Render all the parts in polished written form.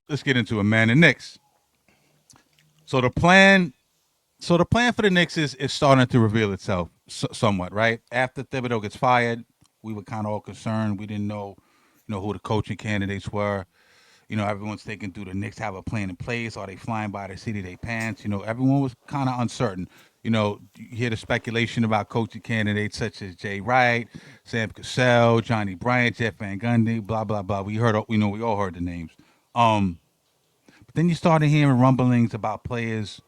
Let's get into it, man. The Knicks. So the plan, so the plan for the Knicks is starting to reveal itself somewhat, right? After Thibodeau gets fired, we were kind of all concerned. We didn't know, who the coaching candidates were. Everyone's thinking, do the Knicks have a plan in place? Are they flying by the seat of their pants? Everyone was kind of uncertain. You hear the speculation about coaching candidates such as Jay Wright, Sam Cassell, Johnny Bryant, Jeff Van Gundy, blah blah blah. We all heard the names. Um, but then you started hearing rumblings about players.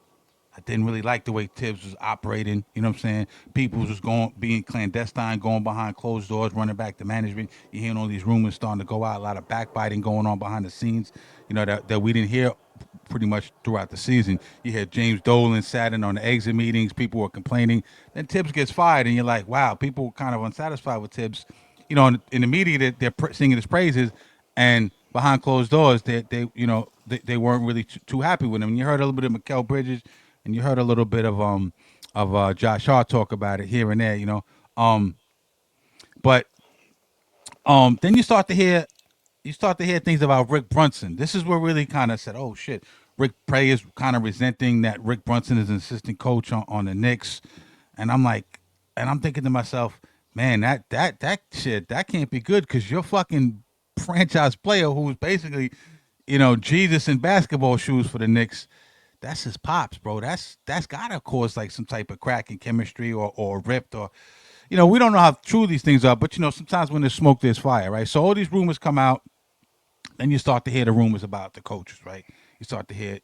I didn't really like the way Tibbs was operating. You know what I'm saying? People was just being clandestine, going behind closed doors, running back to management. You're hearing all these rumors starting to go out, a lot of backbiting going on behind the scenes, that we didn't hear pretty much throughout the season. You had James Dolan sat in on the exit meetings. People were complaining. Then Tibbs gets fired, and you're like, wow, people were kind of unsatisfied with Tibbs. In the media, they're singing his praises, and behind closed doors, they weren't really too happy with him. And you heard a little bit of Mikal Bridges, and you heard a little bit of Josh Hart talk about it here and there. But then you start to hear things about Rick Brunson. This is where really kind of said, oh shit, Rick Prey is kind of resenting that Rick Brunson is an assistant coach on the Knicks, and I'm thinking to myself, man, that shit that can't be good because you're fucking franchise player who's basically, Jesus in basketball shoes for the Knicks. That's his pops, bro. That's gotta cause like some type of crack in chemistry or rift or we don't know how true these things are, but sometimes when there's smoke, there's fire, right? So all these rumors come out, then you start to hear the rumors about the coaches, right? You start to hear,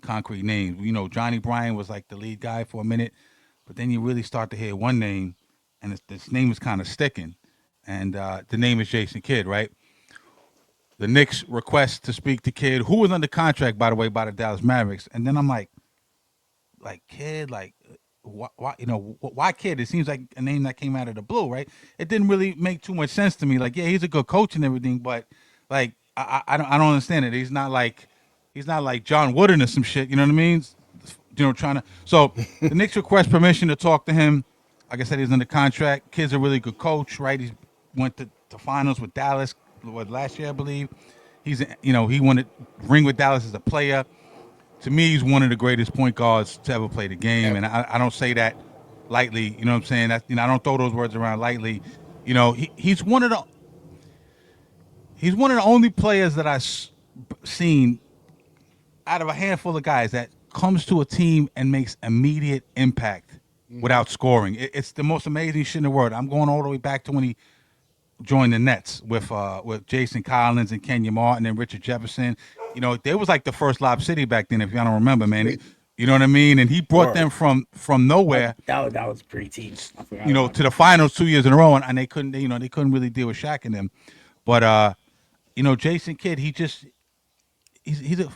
concrete names. Johnny Bryan was like the lead guy for a minute, but then you really start to hear one name, and this name is kind of sticking, and the name is Jason Kidd, right? The Knicks request to speak to Kidd, who was under contract, by the way, by the Dallas Mavericks, and then I'm like Kidd, like why Kidd? It seems like a name that came out of the blue, right? It didn't really make too much sense to me. Like, yeah, he's a good coach and everything, but like I don't understand it. He's not like John Wooden or some shit. You know what I mean? Trying to. So the Knicks request permission to talk to him. Like I said, he's under contract. Kid's a really good coach, right? He went to finals with Dallas last year, I believe. He wanted ring with Dallas as a player. To me, he's one of the greatest point guards to ever play the game, and Ever. I don't say that lightly. You know what I'm saying? I don't throw those words around lightly. He's one of the only players that I've seen out of a handful of guys that comes to a team and makes immediate impact without scoring. It's the most amazing shit in the world. I'm going all the way back to when he joined the Nets with Jason Collins and Kenya Martin and Richard Jefferson. They was like the first Lob City back then, if y'all don't remember, man. You know what I mean? And he brought them Word. from nowhere, That was a great team. I forgot about to the that. finals 2 years in a row, and they couldn't really deal with Shaq and them. But Jason Kidd, he's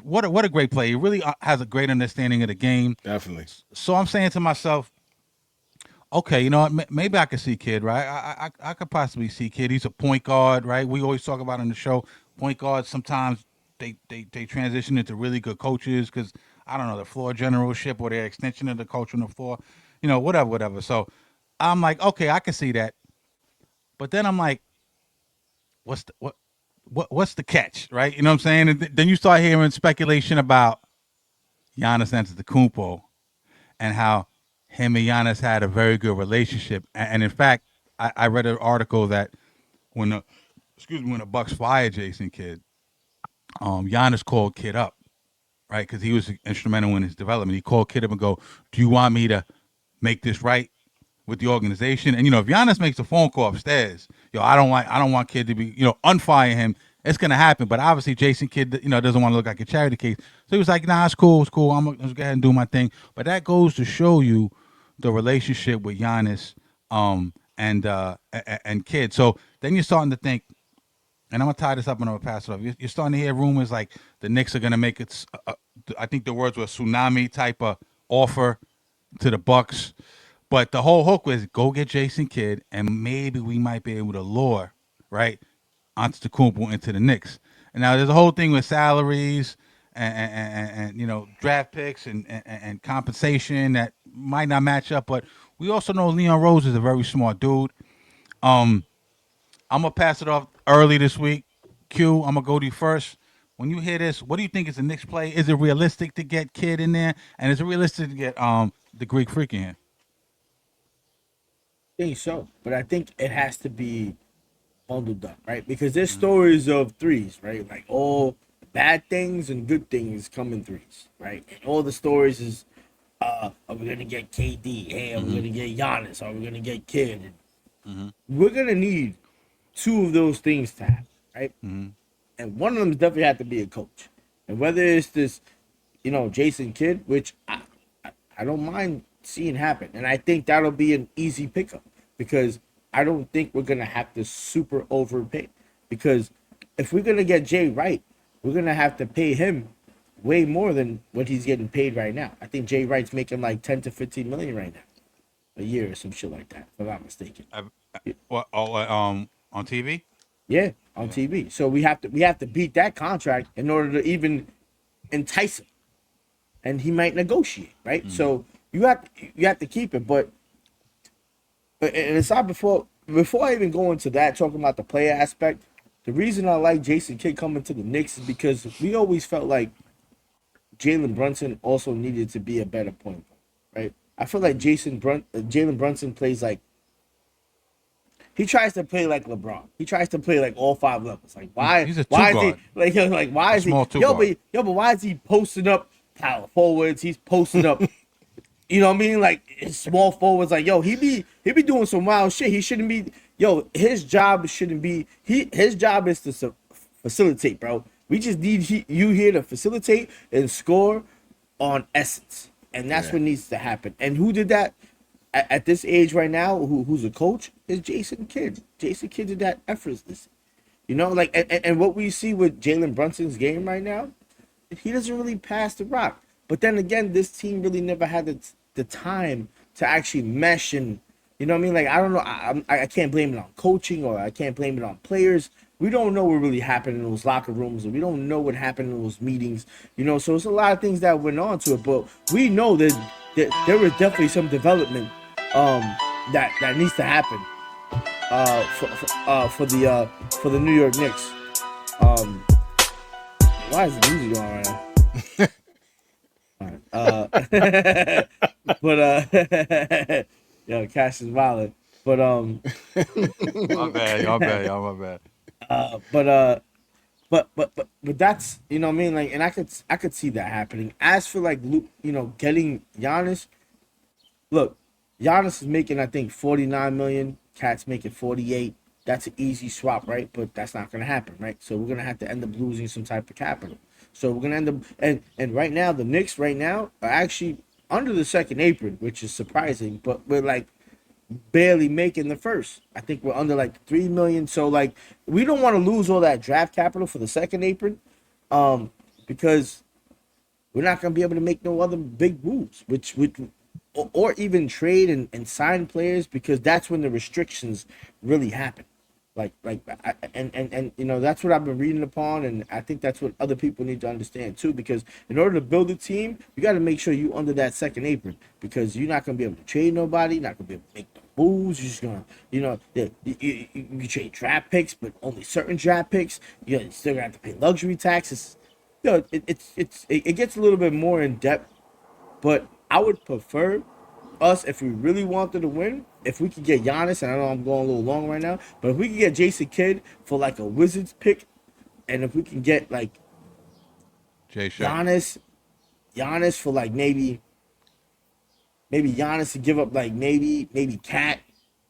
what a great player. He really has a great understanding of the game. Definitely. So I'm saying to myself, okay, you know what? Maybe I could see Kid, right? I could possibly see Kid. He's a point guard, right? We always talk about on the show point guards. Sometimes they transition into really good coaches because I don't know the floor generalship or their extension of the coach on the floor, whatever. So I'm like, okay, I can see that. But then I'm like, what's the what's the catch, right? You know what I'm saying? And then you start hearing speculation about Giannis Antetokounmpo and how him and Giannis had a very good relationship. And in fact, I read an article that when when the Bucks fired Jason Kidd, Giannis called Kidd up, right? Because he was instrumental in his development. He called Kidd up and go, "Do you want me to make this right with the organization?" And if Giannis makes a phone call upstairs, I don't want Kidd to be, unfire him. It's gonna happen, but obviously Jason Kidd, doesn't want to look like a charity case. So he was like, "Nah, it's cool, it's cool. I'm gonna go ahead and do my thing." But that goes to show you the relationship with Giannis, and Kidd. So then you're starting to think, and I'm gonna tie this up and I'm gonna pass it off. You're starting to hear rumors like the Knicks are gonna make it. I think the words were tsunami type of offer to the Bucks, but the whole hook was go get Jason Kidd, and maybe we might be able to lure right Antetokounmpo into the Knicks. And now there's a whole thing with salaries and draft picks and compensation that might not match up, but we also know Leon Rose is a very smart dude. Um, I'm gonna pass it off early this week. Q, I'm gonna go to you first. When you hear this, what do you think is the Knicks play? Is it realistic to get Kid in there, and is it realistic to get the Greek Freak in here? I think so, but I think it has to be bundled up, right? Because there's stories of threes, right? Like all bad things and good things come in threes, right? And all the stories is, are we gonna get KD? Hey, are we gonna get Giannis? Are we gonna get Kid? And we're gonna need two of those things to happen, right? And one of them definitely have to be a coach. And whether it's this, Jason Kidd, which I don't mind seeing happen, and I think that'll be an easy pickup because I don't think we're gonna have to super overpay. Because if we're gonna get Jay Wright, we're gonna have to pay him way more than what he's getting paid right now. I think Jay Wright's making like 10 to 15 million right now a year or some shit like that, if I'm not mistaken. What? On TV? Yeah, on Yeah. TV. So we have to beat that contract in order to even entice him, and he might negotiate, right? So you have to keep it, and it's not before I even go into that talking about the player aspect. The reason I like Jason Kidd coming to the Knicks is because we always felt like Jalen Brunson also needed to be a better point guard, right? I feel like Jalen Brunson plays like he tries to play like LeBron. He tries to play like all five levels. Like He's a two why is he guard, like why a is he small two yo guard. but why is he posting up power forwards? He's posting up you know what I mean? Like his small forwards, like yo, he be doing some wild shit. He shouldn't be. Yo, his job shouldn't be. His job is to facilitate, bro. We just need you here to facilitate and score on essence, and that's Yeah. what needs to happen. And who did that at this age right now? Who's a coach is Jason Kidd. Jason Kidd did that effortlessly. Like and what we see with Jalen Brunson's game right now, he doesn't really pass the rock. But then again, this team really never had the time to actually mesh and you know what I mean. Like I don't know, I can't blame it on coaching or I can't blame it on players. We don't know what really happened in those locker rooms, and we don't know what happened in those meetings. So it's a lot of things that went on to it. But we know that there was definitely some development um, that needs to happen for the New York Knicks. Um, why is the music going right now? But yo, Cash is violent. But My bad, y'all bad, y'all my bad. but but that's what I mean. Like, and I could see that happening. As for like Luke, getting Giannis. Look, Giannis is making I think 49 million. Cat's making 48. That's an easy swap, right? But that's not gonna happen, right? So we're gonna have to end up losing some type of capital. So we're gonna end up and right now the Knicks right now are actually under the second apron, which is surprising. But we're like barely making the first. I think we're under like 3 million. So like we don't want to lose all that draft capital for the second apron, because we're not gonna be able to make no other big moves, which or even trade and sign players because that's when the restrictions really happen. And that's what I've been reading upon, and I think that's what other people need to understand too. Because in order to build a team, you got to make sure you under that second apron because you're not gonna be able to trade nobody, you're not gonna be able to make no moves. You're just gonna, you trade draft picks, but only certain draft picks. You still gonna have to pay luxury taxes. It gets a little bit more in depth, but I would prefer us if we really wanted to win. If we could get Giannis, and I know I'm going a little long right now, but if we could get Jason Kidd for like a Wizards pick, and if we can get like Jay Shay. Giannis for like maybe Giannis to give up like maybe Cat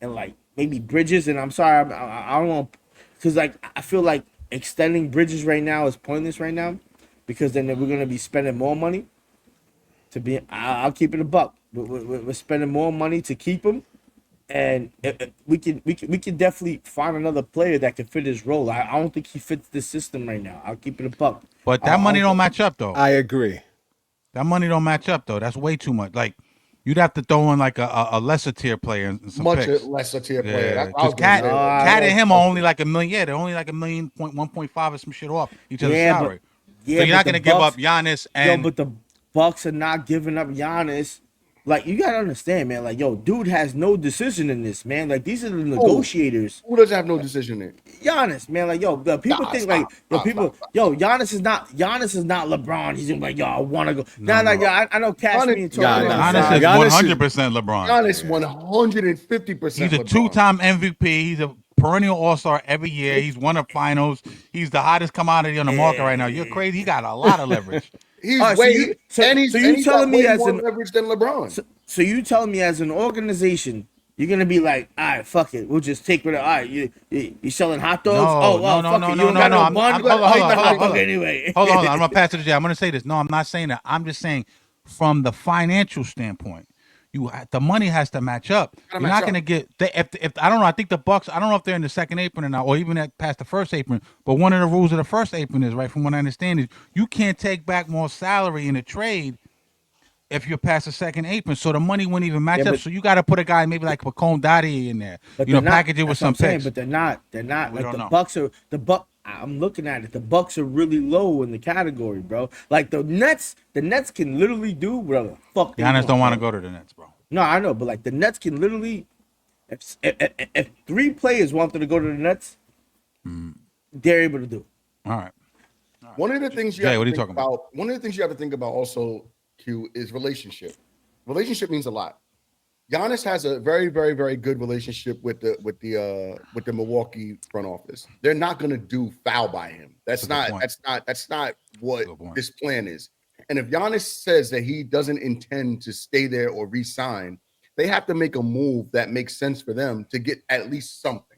and like maybe Bridges. And I'm sorry, I don't want because like I feel like extending Bridges right now is pointless right now because then we're gonna be spending more money to be. I'll keep it a buck. We're spending more money to keep him, and we can definitely find another player that can fit his role. I don't think he fits this system right now. I'll keep it a buck. But that money don't match up though. I agree. That money don't match up though. That's way too much. Like you'd have to throw in like a lesser tier player and some Much picks. lesser tier player. Yeah, I'll because give you that. Cat and him are only like a million. Yeah, they're only like a million point 1.5 or some shit off each other's Yeah, salary. yeah, So you're but not the gonna give up Bucks- Giannis Yo, and but the Bucks are not giving up Giannis like you gotta understand, man. Like, yo, dude has no decision in this, man. Like, these are the Who? negotiators. Who doesn't have no decision in? Giannis, man, like, yo, the people Nah, think like, stop. Giannis is not LeBron. He's gonna be like, yo, I want to go. No, Nah, no. yeah, I know Cash Giannis- me and Yeah, talking nah, on the Giannis side. is Giannis is- 100% LeBron. Giannis 150%. He's a two-time MVP. He's a perennial All-Star every year. He's won a finals. He's the hottest commodity on the market right now. You're crazy. He got a lot of leverage. He's All right, way he's telling got me way as more an leverage than LeBron. so you telling me as an organization you're gonna be like, all right, fuck it, we'll just take it. All right, you selling hot dogs? No, Oh, no, fuck no, it, you no, don't no, got no. no bun. Hold But on, eat the hot hold dog on. anyway. Hold on, I'm gonna pass it to Jay. I'm gonna say this. No, I'm not saying that. I'm just saying from the financial standpoint, the money has to match up. You're not gonna get if I don't know. I think the Bucks. I don't know if they're in the second apron or not, or even past the first apron. But one of the rules of the first apron is right, from what I understand, is you can't take back more salary in a trade if you're past the second apron. So the money wouldn't even match Yeah, up. but- So you got to put a guy maybe like Pacone Dottie in there. But You know, they're not- package it with that's what I'm some saying, picks. But they're not. We Like don't the know. Bucks are the Buck. I'm looking at it. The Bucks are really low in the category, bro. Like the Nets. The Nets can literally do whatever the fuck they Giannis don't want to bro. go to the Nets, bro. No, I know, but like the Nets can literally, if 3 players wanted to go to the Nets, they're able to do it. All right. One of the things you Jay, have what to are you think talking about? about. One of the things you have to think about also, Q, is relationship. Relationship means a lot. Giannis has a very, very, very good relationship with the Milwaukee front office. They're not going to do foul by him. That's not what this plan is. And if Giannis says that he doesn't intend to stay there or re-sign, they have to make a move that makes sense for them to get at least something.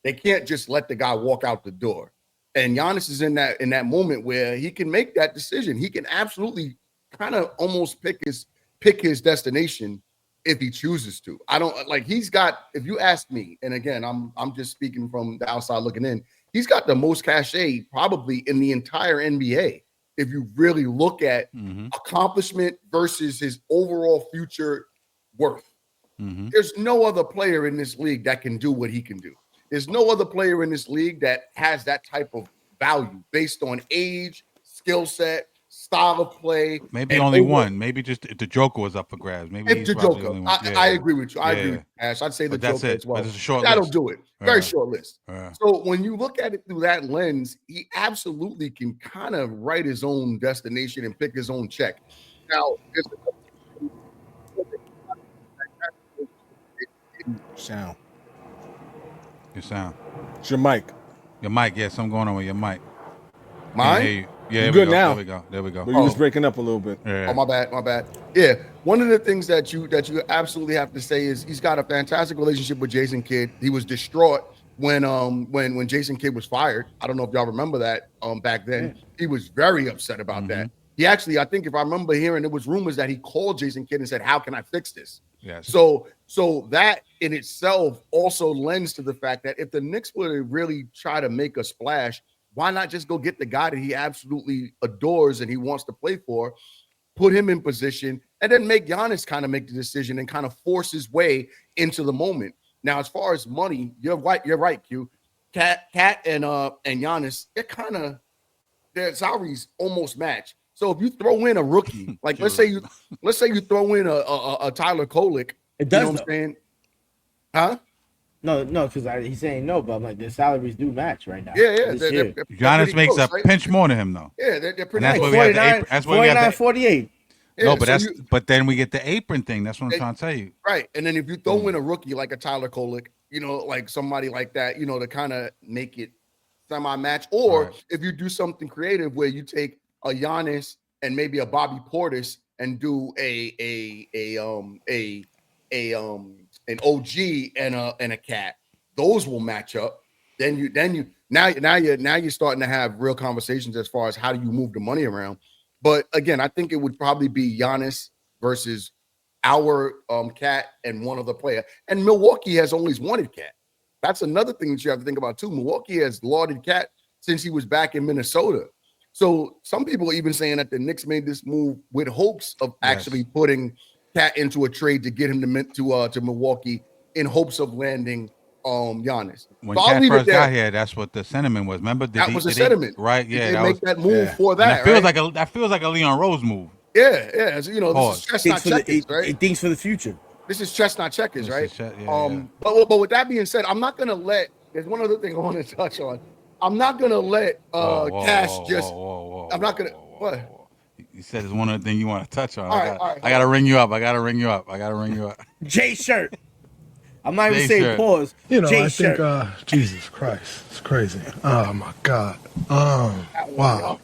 They can't just let the guy walk out the door. And Giannis is in that moment where he can make that decision. He can absolutely kind of almost pick his destination if he chooses to. I don't like he's got, if you ask me, and again, I'm just speaking from the outside looking in, he's got the most cachet probably in the entire NBA. If you really look at accomplishment versus his overall future worth. There's no other player in this league that can do what he can do. There's no other player in this league that has that type of value based on age, skill set, style of play. Maybe only one. Maybe just if the Joker was up for grabs. Maybe if he's the probably the Joker. only one. I agree with you. I agree Yeah. with you, Ash. I'd say the But that's Joker it. as well. But it's a short That'll list. do it. Very Yeah. short list. Yeah. So when you look at it through that lens, he absolutely can kind of write his own destination and pick his own check. Now, Sound. Your sound. It's your mic. Your mic. Yeah, something going on with your mic. Can't mine? hear you. Yeah, You there we good go. now. There we go. There we go. But you was breaking up a little bit. Yeah. Oh, my bad. Yeah, one of the things that you absolutely have to say is he's got a fantastic relationship with Jason Kidd. He was distraught when Jason Kidd was fired. I don't know if y'all remember that back then. He was very upset about that. He actually, I think if I remember hearing, there was rumors that he called Jason Kidd and said, "How can I fix this?" Yes. So that in itself also lends to the fact that if the Knicks were to really try to make a splash, why not just go get the guy that he absolutely adores and he wants to play for, put him in position, and then make Giannis kind of make the decision and kind of force his way into the moment. Now, as far as money, you're right, Q. Cat and Giannis, their salaries almost match. So if you throw in a rookie, like let's say you throw in a Tyler Kolek, It does, you know what I'm saying? Huh? No, because he's saying no, but I'm like, their salaries do match right now. Yeah. This year. Giannis makes close, a right? pinch more than him though. Yeah, they're And pretty that's close. what we have the apron. That's what we have 49, the 48. Yeah, No, but so but then we get the apron thing. That's what I'm trying to tell you. right. And then if you throw in a rookie like a Tyler Kolek, like somebody like that, to kind of make it semi-match, or if you do something creative where you take a Giannis and maybe a Bobby Portis and do an OG and a Cat, those will match up. Now you're starting to have real conversations as far as how do you move the money around. But again, I think it would probably be Giannis versus our Cat and one other player. And Milwaukee has always wanted Cat. That's another thing that you have to think about too. Milwaukee has lauded Cat since he was back in Minnesota. So some people are even saying that the Knicks made this move with hopes of actually putting Cat into a trade to get him to Milwaukee in hopes of landing Giannis. When So Cat first got here, that's what the sentiment was. Remember? That was the sentiment, right? Did Yeah, they make that move for that. That feels like a Leon Rose move. Yeah. So, this Pause. is chestnut checkers, right? It thinks for the future. This is chestnut checkers, This right? is yeah. But with that being said, I'm not gonna let. There's one other thing I want to touch on. I'm not gonna let Cash just. I'm not gonna. What? You said there's one other thing you want to touch on. All right, I gotta ring you up. I gotta ring you up. J shirt. I'm not even J saying shirt. pause. J I shirt. think, Jesus Christ, it's crazy. Oh my God. Wow.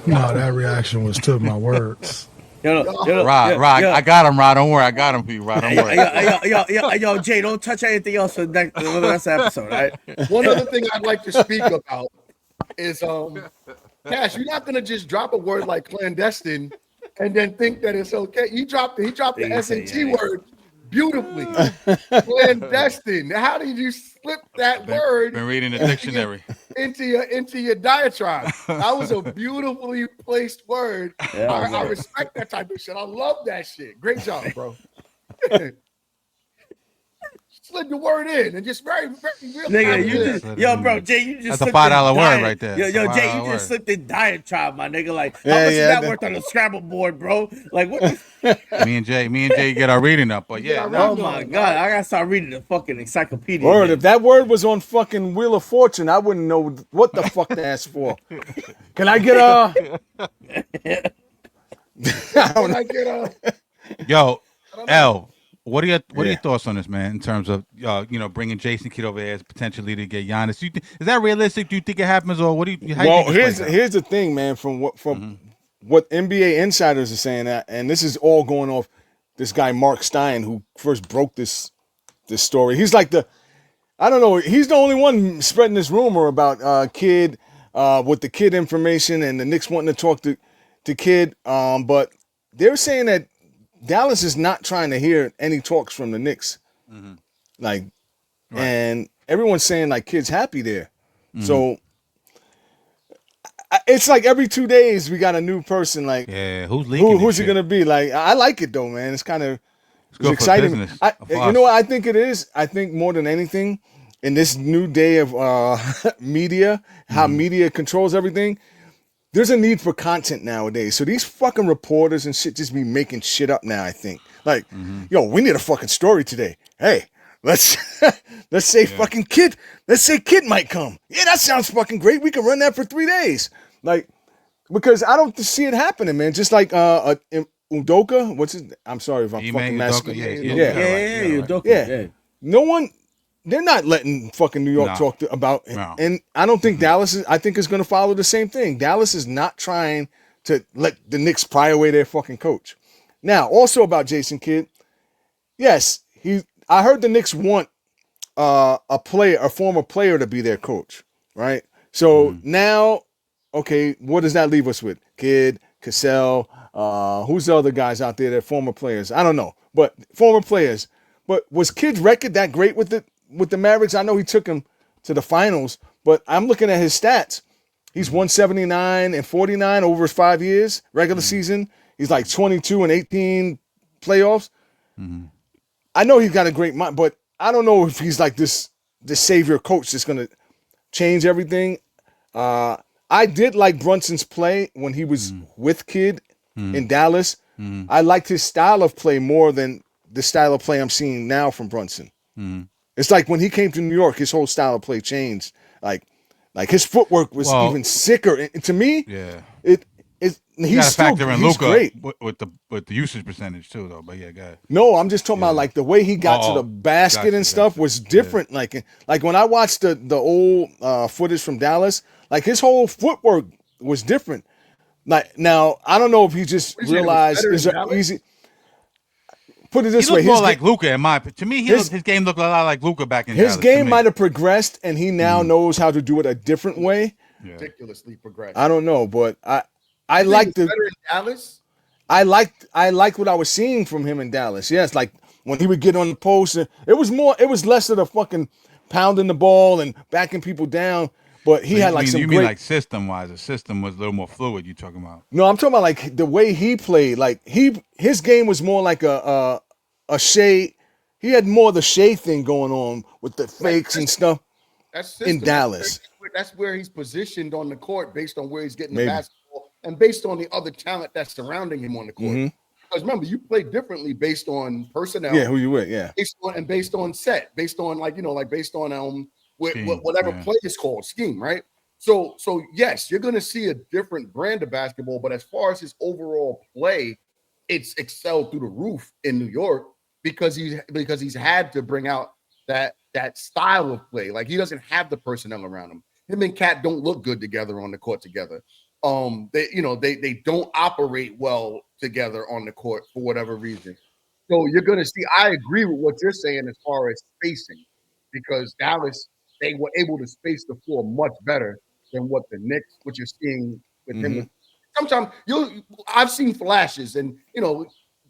No, that reaction was to my words. Yo, Rod, I got him, Rod. Don't worry, I got him for you, Rod. Don't worry. Yo, Jay, don't touch anything else for the rest of the episode, all right? One other thing I'd like to speak about is Cash. You're not gonna just drop a word like clandestine and then think that it's okay. He dropped the S and T word beautifully. Clandestine. How did you slip that word? Been reading the dictionary into your diatribe. That was a beautifully placed word. Yeah, I respect that type of shit. I love that shit. Great job, bro. Slid the word in and just very, very real. Nigga, you just bro, Jay, you just that's a slipped $5 in word right there. Yo, Jay, you just slipped in diatribe, my nigga. Like, how much is that worth on the Scrabble board, bro? Like, what? me and Jay get our reading up, but yeah. Oh my God, I gotta start reading the fucking encyclopedia. Word, man. if that word was on fucking Wheel of Fortune, I wouldn't know what the fuck to ask for. Can I get Yo, L. What are your thoughts on this, man? In terms of bringing Jason Kidd over there as potentially to get Giannis, is that realistic? Do you think it happens, or what do you? Here's the thing, man. From what NBA insiders are saying, and this is all going off this guy Mark Stein, who first broke this story. He's like I don't know. He's the only one spreading this rumor about Kidd with the Kidd information and the Knicks wanting to talk to Kidd. But they're saying that Dallas is not trying to hear any talks from the Knicks. Like, right. And everyone's saying like Kidd's happy there. So it's like every 2 days we got a new person. Like, yeah, who's leaking? Who's it gonna be? Like, I like it though, man. It's kind of exciting. You know what I think it is? I think more than anything, in this new day of media, how media controls everything. There's a need for content nowadays. So these fucking reporters and shit just be making shit up now, I think. Like, yo, we need a fucking story today. Hey, let's say fucking Kidd. Let's say Kidd might come. Yeah, that sounds fucking great. We can run that for 3 days. Like, because I don't see it happening, man. Just like Udoka. What's his? I'm sorry if I'm fucking messing. Udoka. Yeah. No one. They're not letting fucking New York talk about it. No. And I don't think Dallas is going to follow the same thing. Dallas is not trying to let the Knicks pry away their fucking coach. Now, also about Jason Kidd. Yes, I heard the Knicks want a former player to be their coach, right? So now, okay, what does that leave us with? Kidd, Cassell, who's the other guys out there that are former players? I don't know, but former players. But was Kidd's record that great with the Mavericks? I know he took him to the finals, but I'm looking at his stats. He's 179 and 49 over his 5 years, regular season. He's like 22 and 18 playoffs. I know he's got a great mind, but I don't know if he's like this savior coach that's going to change everything. I did like Brunson's play when he was with Kidd in Dallas. I liked his style of play more than the style of play I'm seeing now from Brunson. It's like when he came to New York, his whole style of play changed. Like his footwork was even sicker. And to me, he's still great with the usage percentage too, though. But yeah, go ahead. No, I'm just talking about like the way he got to the basket and stuff was different. Yeah. Like when I watched the old footage from Dallas, like his whole footwork was different. Like now, I don't know if he just realized it's easy. Put it this he way, more like Luka. To me, his game looked a lot like Luka back in his Dallas, game might have progressed, and he now knows how to do it a different way. Yeah. Ridiculously progressed. I don't know, but I like the better in Dallas. I liked what I was seeing from him in Dallas. Yes, like when he would get on the post, it was less of the fucking pounding the ball and backing people down. But he had like some. You mean like system wise? The system was a little more fluid. You talking about? No, I'm talking about like the way he played. Like his game was more like a Shea. He had more of the Shea thing going on with the fakes and stuff. That's in Dallas. That's where he's positioned on the court based on where he's getting the basketball and based on the other talent that's surrounding him on the court. Mm-hmm. Because remember, you play differently based on personnel. Yeah, who you with? Yeah, based on set, based on based on whatever play is called scheme, right? So yes, you're going to see a different brand of basketball, but as far as his overall play, it's excelled through the roof in New York because he's had to bring out that style of play. Like he doesn't have the personnel around him. Him and Cat don't look good together on the court together. They don't operate well together on the court for whatever reason. So you're going to see. I agree with what you're saying as far as spacing, because Dallas, they were able to space the floor much better than what the Knicks, what you're seeing with him. Sometimes I've seen flashes, and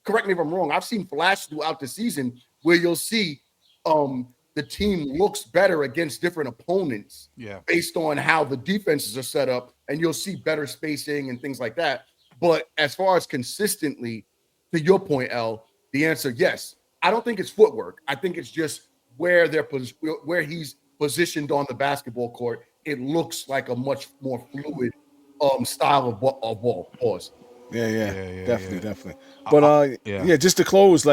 correct me if I'm wrong. I've seen flashes throughout the season where you'll see the team looks better against different opponents based on how the defenses are set up, and you'll see better spacing and things like that. But as far as consistently, to your point, L, the answer, yes. I don't think it's footwork. I think it's just where he's positioned on the basketball court. It looks like a much more fluid style of ball. Pause. Yeah, definitely. But just to close,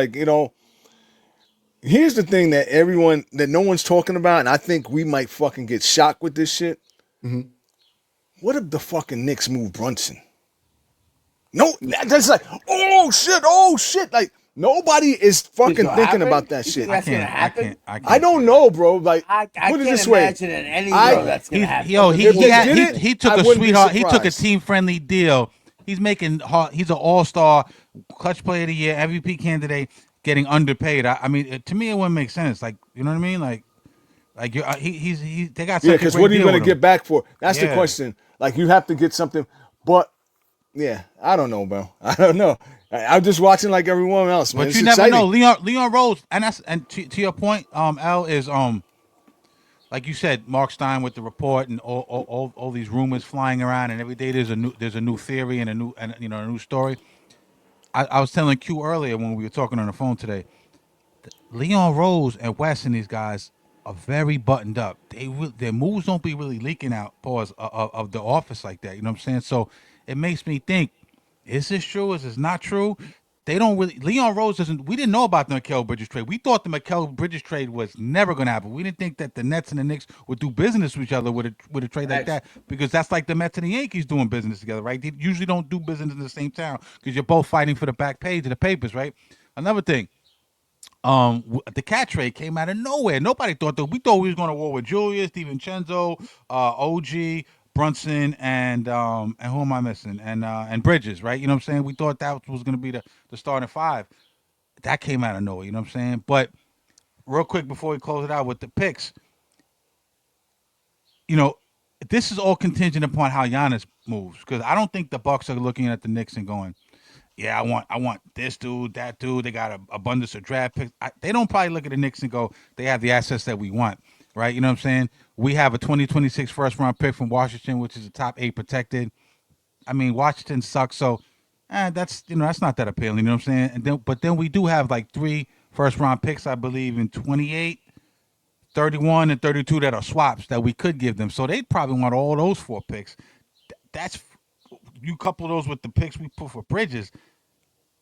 here's the thing that no one's talking about, and I think we might fucking get shocked with this shit. Mm-hmm. What if the fucking Knicks move Brunson? No, that's like, oh shit. Like, nobody is fucking thinking about that shit. That's gonna happen. I don't know, bro. Like, I put it can't this way. imagine in any world that's gonna happen. He took a sweetheart. He took a team-friendly deal. He's an all-star, clutch player of the year, MVP candidate, getting underpaid. I mean, to me, it wouldn't make sense. Like, you know what I mean? Like they got something. Because what are you going to get back for? That's the question. Like, you have to get something, but. Yeah, I don't know, bro. I don't know. I'm just watching like everyone else, man. But you never know. Leon Rose, and to your point, L is like you said, Mark Stein with the report and all these rumors flying around, and every day there's a new theory and a new story. I was telling Q earlier when we were talking on the phone today. Leon Rose and Wes and these guys are very buttoned up. Their moves don't be really leaking out of the office like that. You know what I'm saying? So it makes me think: is this true? Is this not true? They don't really. Leon Rose doesn't. We didn't know about the Mikal Bridges trade. We thought the Mikal Bridges trade was never going to happen. We didn't think that the Nets and the Knicks would do business with each other with a trade like that, because that's like the Mets and the Yankees doing business together, right? They usually don't do business in the same town because you're both fighting for the back page of the papers, right? Another thing. The Cat trade came out of nowhere. Nobody thought that. We thought we was going to war with Julius, DiVincenzo, OG, Brunson, and who am I missing? And Bridges, right? You know what I'm saying? We thought that was going to be the starting five. That came out of nowhere. You know what I'm saying? But real quick before we close it out with the picks, this is all contingent upon how Giannis moves, because I don't think the Bucks are looking at the Knicks and going, yeah, I want this dude, that dude. They got a abundance of draft picks. They don't probably look at the Knicks and go, they have the assets that we want, right? You know what I'm saying? We have a 2026 first-round pick from Washington, which is a top 8 protected. I mean, Washington sucks, so that's not that appealing. You know what I'm saying? But then we do have like 3 first-round picks, I believe, in 28, 31, and 32 that are swaps that we could give them. So they'd probably want all those 4 picks. That's you couple those with the picks we put for Bridges,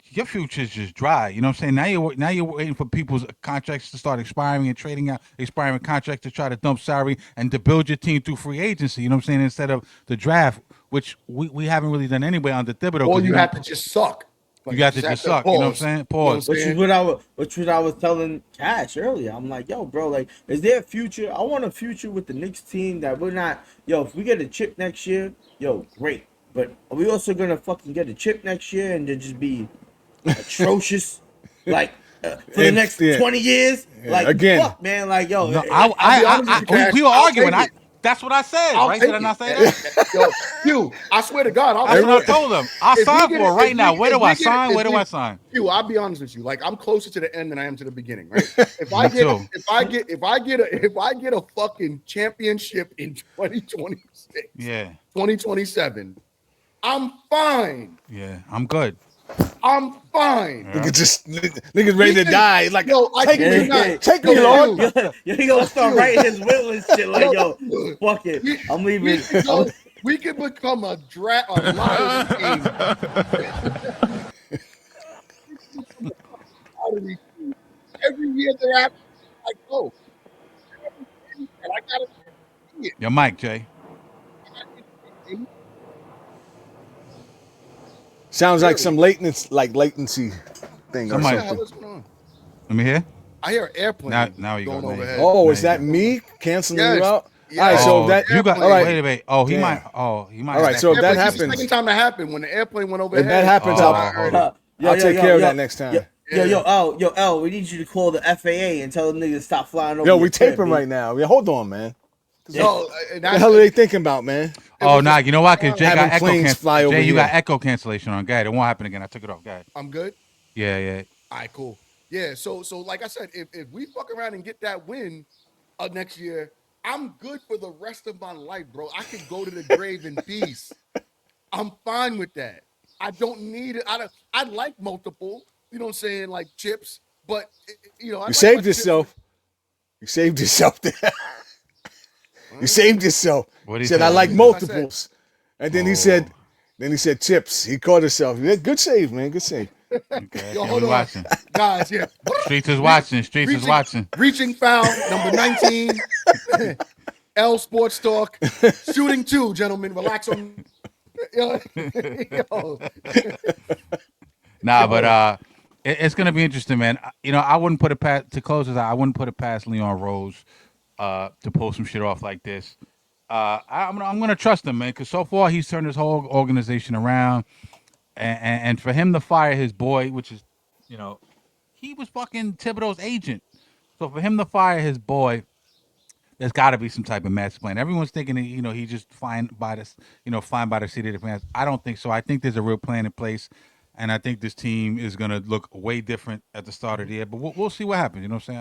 your future's just dry. You know what I'm saying? Now you're waiting for people's contracts to start expiring and trading out expiring contracts to try to dump salary and to build your team through free agency. You know what I'm saying? Instead of the draft, which we haven't really done anyway under Thibodeau. Or you have to just suck. You got to just suck. Pause. You know what I'm saying? Pause. Which is what I was telling Cash earlier. I'm like, yo, bro, like, is there a future? I want a future with the Knicks team that we're not. Yo, if we get a chip next year, yo, great. But are we also gonna fucking get a chip next year and then just be atrocious, like for the next 20 years? Like, again, fuck, man, like, yo. No, we were arguing. That's what I said, right? Did I not say that? Yo, I swear to God, that's what I told them. I signed for it right now. Where do I sign? Where do I sign? I'll be honest with you. Like, I'm closer to the end than I am to the beginning, right? If I get a fucking championship in 2026, 2027. I'm fine. Yeah, I'm good. I'm fine. Niggas ready to die. Like, take me, Lord. Yo, he gonna start writing his will and shit. Like, yo, fuck it. I'm leaving. We can become a liars game. Every year they're after, like, oh, and I gotta see it. Your mic, Jay. Sounds like Really? some latency thing. What Or the Somebody- hell something. is going on? Let me hear. I hear airplane Now you go. going Now you overhead. go. Oh, Now is you that go. me canceling Yes. you out? Yeah. All right, so Oh, that you got. All right. Wait a minute. Oh, he Damn. might. Oh, he might. All right, have so if echo. that Airplane, this is the happens- second time that happened when the airplane went overhead. If that happens, Oh, I'll hold on. I'll take care of that next time. Yo, L, we need you to call the FAA and tell them niggas to stop flying over. Yo, your we crib, taping B. right now. Yeah, hold on, man. No, What and the hell are they thinking about, man? Oh, nah. You know why? Because Jay Having got echo planes fly cancellation. over Jay, you got here. echo cancellation on. Go ahead. It won't happen again. I took it off. Go ahead. I'm good. Yeah. All right, cool. Yeah, so like I said, if we fuck around and get that win next year, I'm good for the rest of my life, bro. I could go to the grave in peace. I'm fine with that. I don't need it. I like multiple, you know what I'm saying, like chips, but you know, I You like saved my chips yourself. You saved yourself there. You saved yourself. What He he said, say? I like What did I say? multiples. And then he said, chips. He caught himself. Yeah, good save, man. Good save. Okay. Yo, Yeah, hold we on. watching. Guys, yeah. Streets is watching. Streets is watching. Reaching foul, number 19. L Sports Talk. Shooting 2, gentlemen. Relax on. Yo. Nah, but it's gonna be interesting, man. You know, I wouldn't put it past to close this out. I wouldn't put it past Leon Rose to pull some shit off like this. I'm gonna trust him, man, because so far he's turned his whole organization around, and for him to fire his boy, which is, you know, he was fucking Thibodeau's agent. So for him to fire his boy, there's got to be some type of master plan. Everyone's thinking that, you know, he just flying by the seat of the pants. I don't think so. I think there's a real plan in place, and I think this team is gonna look way different at the start of the year. But we'll see what happens. You know what I'm saying?